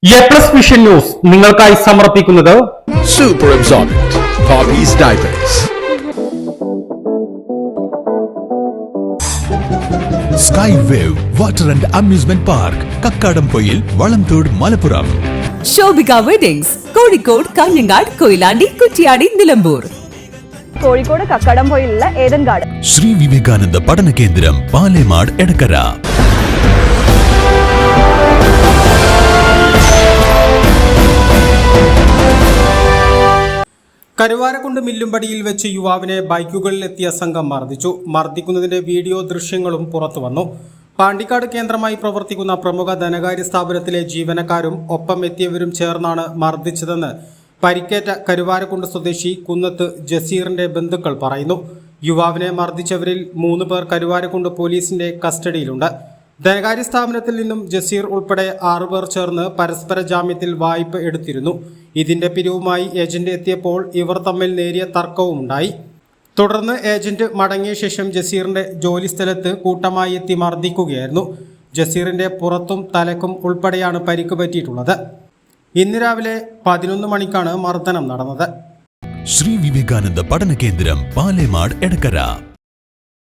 A+ vision news നിങ്ങൾക്കായി സമർപ്പിക്കുന്നത് Super Absorbent Poppy's Diapers. Skywave Water and Amusement Park, Kakkadampoyil, Valamthode, Malappuram. Shobhika weddings, Kozhikode, Kanhangad, Koyilandy, Kuttiady, Nilambur. Kozhikode കക്കാടംപൊയിലുള്ള Eden garden. Shri Vivekananda പഠന കേന്ദ്രം, പാലേമാട്, എടക്കര. കരുവാരക്കുണ്ട് മില്ലുംപടിയിൽ വെച്ച് യുവാവിനെ ബൈക്കുകളിൽ എത്തിയ സംഘം മർദ്ദിക്കുന്നതിന്റെ വീഡിയോ ദൃശ്യങ്ങളും പുറത്തുവന്നു. പാണ്ടിക്കാട് കേന്ദ്രമായി പ്രവർത്തിക്കുന്ന പ്രമുഖ ധനകാര്യ സ്ഥാപനത്തിലെ ജീവനക്കാരും ഒപ്പം എത്തിയവരും ചേർന്നാണ് മർദ്ദിച്ചതെന്ന് പരിക്കേറ്റ കരുവാരക്കുണ്ട് സ്വദേശി കുന്നത്ത് ജസീറിന്റെ ബന്ധുക്കൾ പറയുന്നു. യുവാവിനെ മർദ്ദിച്ചവരിൽ 3 പേർ കരുവാരക്കുണ്ട് പോലീസിന്റെ കസ്റ്റഡിയിലുണ്ട്. ധനകാര്യ സ്ഥാപനത്തിൽ നിന്നും ജസീർ ഉൾപ്പെടെ 6 പേർ ചേർന്ന് പരസ്പര ജാമ്യത്തിൽ വായ്പ എടുത്തിരുന്നു. ഇതിന്റെ പിരിവുമായി ഏജന്റ് എത്തിയപ്പോൾ ഇവർ തമ്മിൽ നേരിയ തർക്കവുമുണ്ടായി. തുടർന്ന് ഏജന്റ് മടങ്ങിയ ശേഷം ജസീറിന്റെ ജോലിസ്ഥലത്ത് കൂട്ടമായി എത്തി മർദ്ദിക്കുകയായിരുന്നു. ജസീറിന്റെ പുറത്തും തലക്കും ഉൾപ്പെടെയാണ് പരിക്ക് പറ്റിയിട്ടുള്ളത്. ഇന്ന് രാവിലെ 11 മണിക്കാണ് മർദ്ദനം നടന്നത്. ശ്രീ വിവേകാനന്ദ പഠന കേന്ദ്രം, പാലേമാട്, എടക്കര.